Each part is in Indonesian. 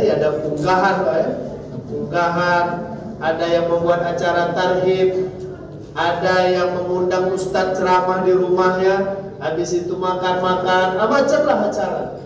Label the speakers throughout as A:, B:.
A: Jadi ada unggahan, unggahan, ada yang membuat acara tarhib, ada yang mengundang ustadz ceramah di rumahnya, habis itu makan-makan, macamlah acara.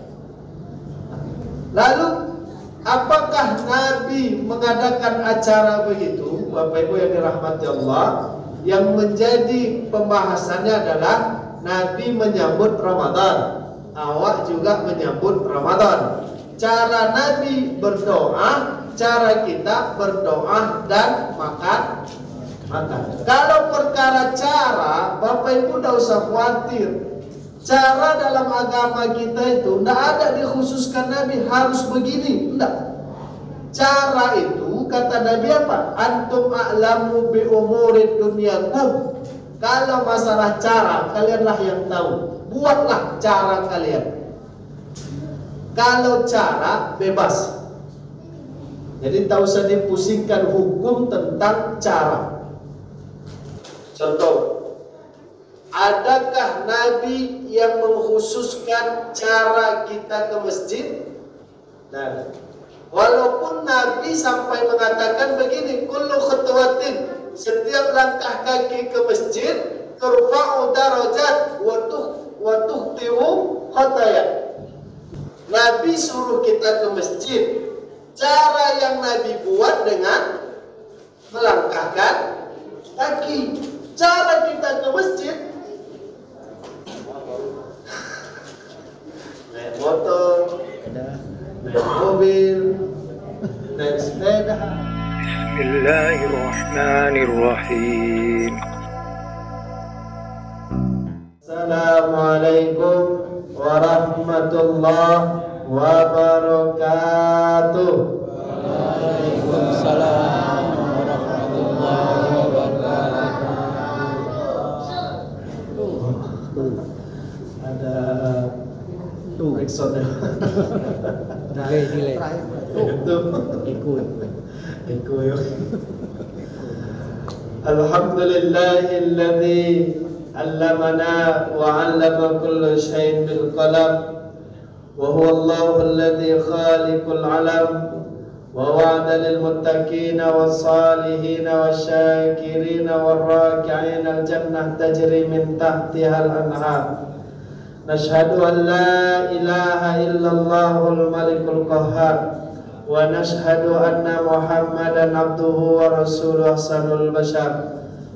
A: Lalu apakah Nabi mengadakan acara begitu, Bapak Ibu yang dirahmati Allah? Yang menjadi pembahasannya adalah Nabi menyambut Ramadan, awak juga menyambut Ramadan. Cara Nabi berdoa, cara kita berdoa dan makan. Kalau perkara cara, Bapak Ibu tidak usah khawatir. Cara dalam agama kita itu tidak ada dikhususkan Nabi harus begini, tidak. Cara itu kata Nabi apa? Antum a'lamu bi umurid dunyakum. Kalau masalah cara, kalianlah yang tahu. Buatlah cara kalian. Kalau cara bebas. Jadi tak usah dipusingkan hukum tentang cara. Contoh, adakah Nabi yang mengkhususkan cara kita ke masjid? Dan walaupun Nabi sampai mengatakan begini, kullu khutwatin, setiap langkah kaki ke masjid, turfa'u darajat wa tuhti'u khataya. Nabi suruh kita ke masjid. Cara yang Nabi buat dengan melangkahkan kaki. Cara kita ke masjid naik motor, naik mobil, naik sepeda.
B: Bismillahirrahmanirrahim.
A: Assalamualaikum warahmatullahi wabarakatuh.
C: Waalaikumsalam warahmatullahi wabarakatuh.
A: Ada backsound
C: Delay.
A: ikut. Alhamdulillahilladzi 'allamana wa 'allama kulla syai'in bil qalam. وهو الله الذي خالق العالم ووعد للمتقين والصالحين والشاكرين والراكعين الجنة تجري من تحتها الأنهار نشهد أن لا إله إلا الله الملك القهار ونشهد أن محمدا عبده ورسوله أحسن البشر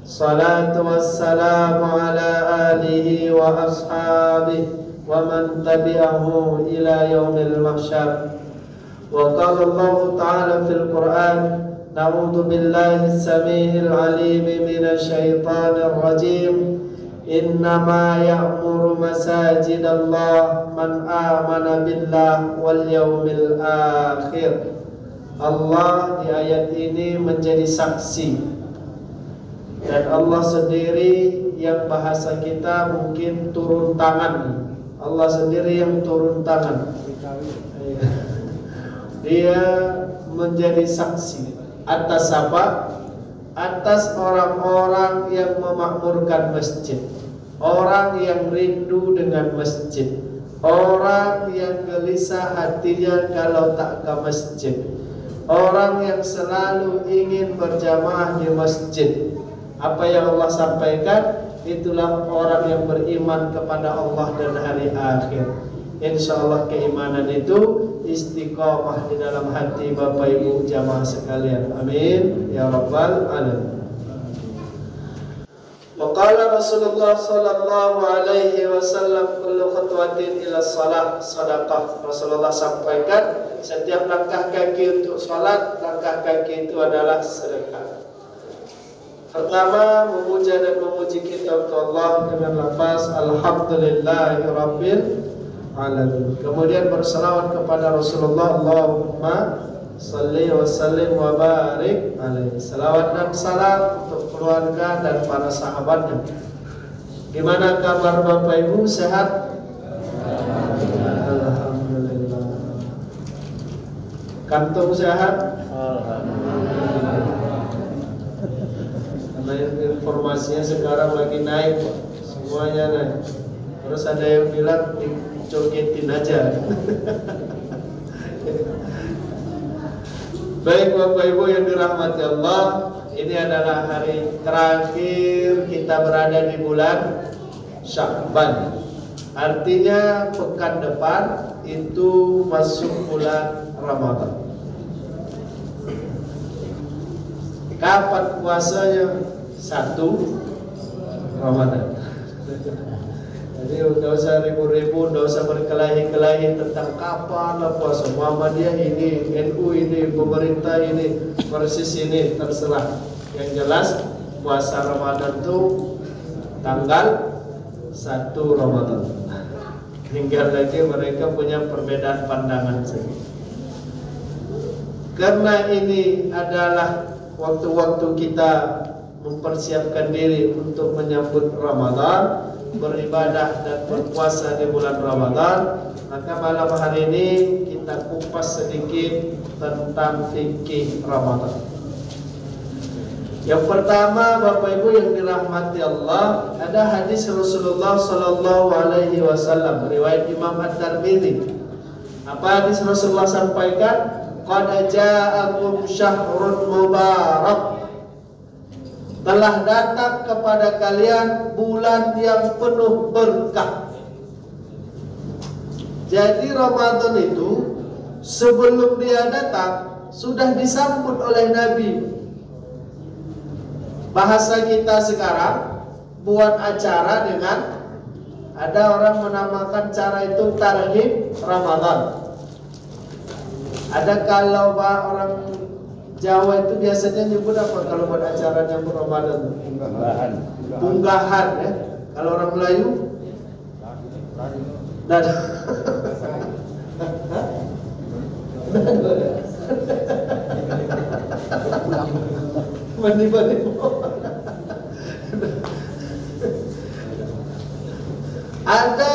A: صلاة والسلام على آله وأصحابه ومن تبعه إلى يوم المحشر. وقال الله تعالى في القرآن نعوذ بالله السميع العليم من الشيطان الرجيم إنما يأمر مساجد الله من آمن بالله واليوم الآخر. Allah di ayat ini menjadi saksi, dan Allah sendiri yang bahasa kita mungkin turun tangan. Allah sendiri yang turun tangan. Dia menjadi saksi atas apa? Atas orang-orang yang memakmurkan masjid, orang yang rindu dengan masjid, orang yang gelisah hatinya kalau tak ke masjid, orang yang selalu ingin berjamaah di masjid. Apa yang Allah sampaikan, itulah orang yang beriman kepada Allah dan hari akhir. Insyaallah keimanan itu istiqamah di dalam hati Bapak Ibu jamaah sekalian. Amin ya rabbal alamin. Waqala Rasulullah sallallahu alaihi wasallam kullu khutwatin ila shalah sadaqah. Rasulullah sampaikan setiap langkah kaki untuk salat, langkah kaki itu adalah sedekah. Pertama, memuja dan memuji kita untuk Allah dengan lafaz Alhamdulillahirabbil alamin. Kemudian berselawat kepada Rasulullah, Allahumma salli wa sallim wa barik alaihi. Selawat dan salam untuk keluarga dan para sahabatnya. Gimana kabar Bapak Ibu, sehat? Alhamdulillah. Kantung sehat? Alhamdulillah. Karena informasinya sekarang lagi naik, semuanya naik. Terus ada yang bilang dicogetin aja. Baik Bapak Ibu yang dirahmati Allah, ini adalah hari terakhir kita berada di bulan Sya'ban. Artinya pekan depan itu masuk bulan Ramadan. Kapan puasanya? 1 Ramadan. Jadi tidak usah ribu-ribu, tidak usah berkelahi-kelahi tentang kapan puasa. Muhammadiyah ini, NU ini, pemerintah ini, persis ini, terserah. Yang jelas puasa Ramadan itu tanggal 1 Ramadan. Tinggal lagi mereka punya perbedaan pandangan saja. Karena ini adalah waktu-waktu kita mempersiapkan diri untuk menyambut Ramadan, beribadah dan berpuasa di bulan Ramadan, maka malam hari ini kita kupas sedikit tentang fikih Ramadan. Yang pertama, Bapak Ibu yang dirahmati Allah, ada hadis Rasulullah Sallallahu Alaihi Wasallam, riwayat Imam At-Tirmidzi. Apa hadis Rasulullah sampaikan? Qad ja'akum syahrun mubarak. Telah datang kepada kalian bulan yang penuh berkah. Jadi Ramadan itu sebelum dia datang sudah disambut oleh Nabi. Bahasa kita sekarang buat acara dengan, ada orang menamakan cara itu tarhib Ramadan. Ada kalau orang Jawa itu biasanya nyebut apa kalau buat acara nyambut Ramadan?
C: Unggahan.
A: Unggahan ya. Kalau orang Melayu? Dan mandi-mandi. Ada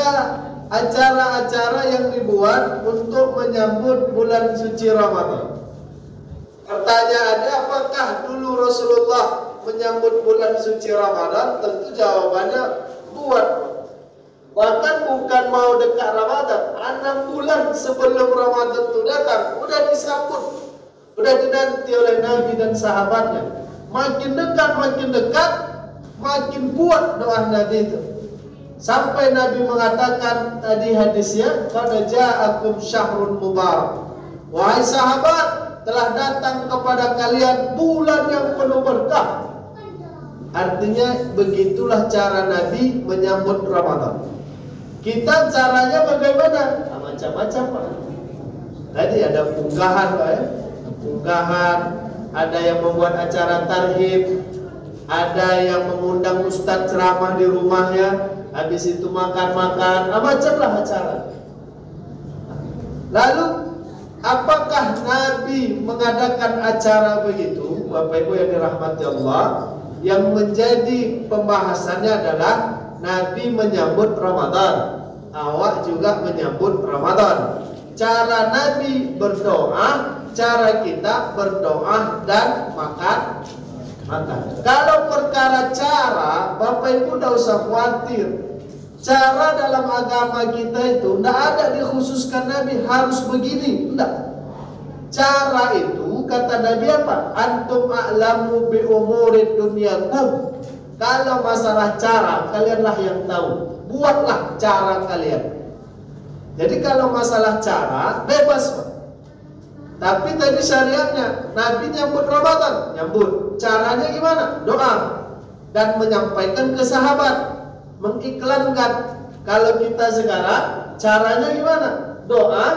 A: acara-acara yang dibuat untuk menyambut bulan suci Ramadan. Pertanyaannya, apakah dulu Rasulullah menyambut bulan suci Ramadan? Tentu jawabannya buat. Bahkan bukan mau dekat Ramadan, 6 bulan sebelum Ramadan itu datang, udah disambut, udah dinanti oleh Nabi dan sahabatnya. Makin dekat, makin kuat doa Nabi itu. Sampai Nabi mengatakan tadi hadisnya, qad ja'akum syahrun mubarak. Wahai sahabat, telah datang kepada kalian bulan yang penuh berkah. Artinya begitulah cara Nabi menyambut Ramadan. Kita caranya bagaimana? Macam-macam Pak. Tadi ada unggahan Pak ya. Unggahan, ada yang membuat acara tarhib, ada yang mengundang ustadz ceramah di rumahnya, habis itu makan-makan, macamlah acara. Lalu apakah Nabi mengadakan acara begitu? Bapak Ibu yang dirahmati Allah, yang menjadi pembahasannya adalah Nabi menyambut Ramadan, awak juga menyambut Ramadan. Cara Nabi berdoa, cara kita berdoa dan makan. Kalau perkara cara, Bapak Ibu tidak usah khawatir. Cara dalam agama kita itu tidak ada dikhususkan Nabi harus begini, tidak. Cara itu kata Nabi apa? Antum a'lamu bi umurid dunyakum. Kalau masalah cara, kalianlah yang tahu. Buatlah cara kalian. Jadi kalau masalah cara, bebas Pak. Tapi tadi syariatnya, Nabi nyambut Ramadan, nyambut. Caranya gimana? Doa. Dan menyampaikan ke sahabat, mengiklankan. Kalau kita sekarang, caranya gimana? Doa.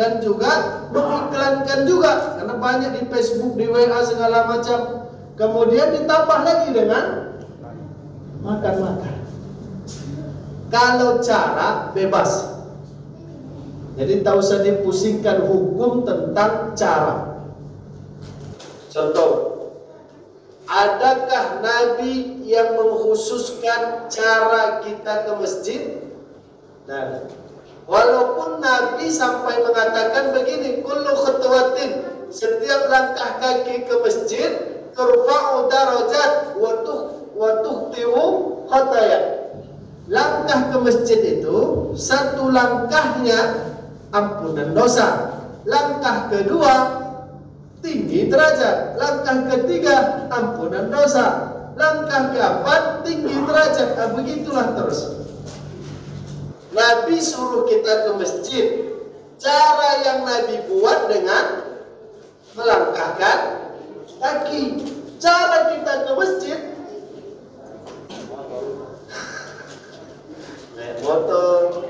A: Dan juga mengiklankan juga. Karena banyak di Facebook, di WA segala macam. Kemudian ditambah lagi dengan makan-makan. Kalau cara, bebas. Jadi tak usah dipusingkan hukum tentang cara. Contoh, adakah Nabi yang mengkhususkan cara kita ke masjid? Nah, walaupun Nabi sampai mengatakan begini, kullu khutwatin, setiap langkah kaki ke masjid, turfa'u darajat wa tuhtiwu khataya. Langkah ke masjid itu, satu langkahnya ampunan dosa. Langkah kedua tinggi derajat. Langkah ketiga, ampunan dosa. Langkah keempat, tinggi derajat. Begitulah terus. Nabi suruh kita ke masjid. Cara yang Nabi buat dengan melangkahkan kaki. Cara kita ke masjid, naik motor,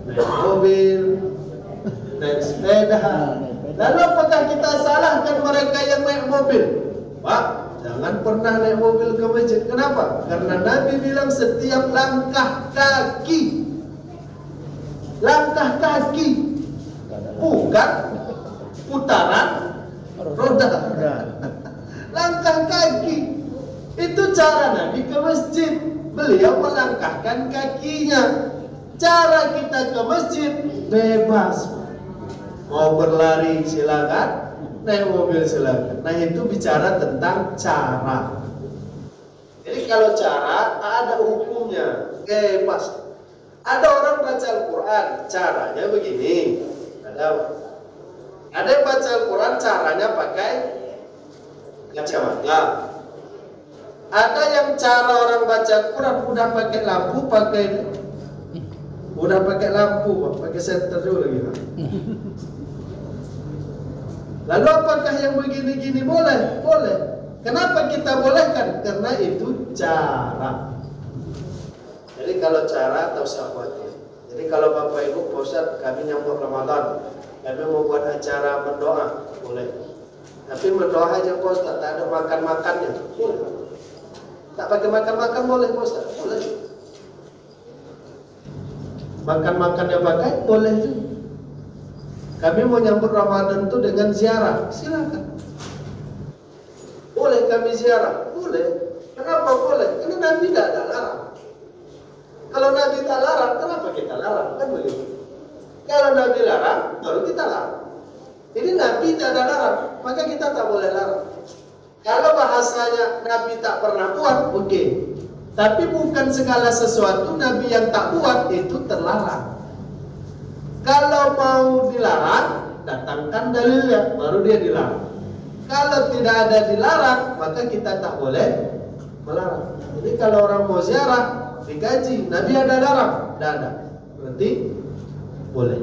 A: naik mobil, naik sepeda. Lalu apakah kita salahkan mereka yang naik mobil? Pak, jangan pernah naik mobil ke masjid. Kenapa? Karena Nabi bilang setiap langkah kaki, bukan putaran roda. Langkah kaki. Itu cara Nabi ke masjid. Beliau melangkahkan kakinya. Cara kita ke masjid bebas. Mau berlari silakan, naik mobil silakan. Nah, itu bicara tentang cara. Jadi kalau cara ada hukumnya, bebas. Ada orang baca Al-Quran, caranya begini. Ada yang baca Al-Quran caranya pakai kacamata. Ada yang cara orang baca Al-Quran udah pakai lampu, pakai senter dulu gitu. Lalu apakah yang begini-gini boleh? Boleh. Kenapa kita bolehkan? Karena itu cara. Jadi kalau cara tak usah khawatir. Jadi kalau Bapak Ibu, Pak Ustaz, kami nyambut Ramadan, kami mau buat acara berdoa, boleh. Tapi berdoa aja Pak Ustaz, tak ada makan-makannya, boleh. Tak pakai makan-makan boleh Pak Ustaz, boleh. Makan-makannya pakai, boleh juga. Kami mau nyambut Ramadan itu dengan ziarah, silakan. Boleh kami ziarah, boleh. Kenapa boleh? Karena Nabi tidak ada larang. Kalau Nabi tak larang, kenapa kita larang? Kan begitu. Kalau Nabi larang, baru kita larang. Jadi Nabi tidak ada larang, maka kita tak boleh larang. Kalau bahasanya Nabi tak pernah buat, oke. Tapi bukan segala sesuatu Nabi yang tak buat itu terlarang. Kalau mau dilarang, datangkan dalilnya, baru dia dilarang. Kalau tidak ada dilarang, maka kita tak boleh melarang. Jadi kalau orang mau ziarah, dikaji, Nabi ada larang? Tidak ada. Berarti boleh.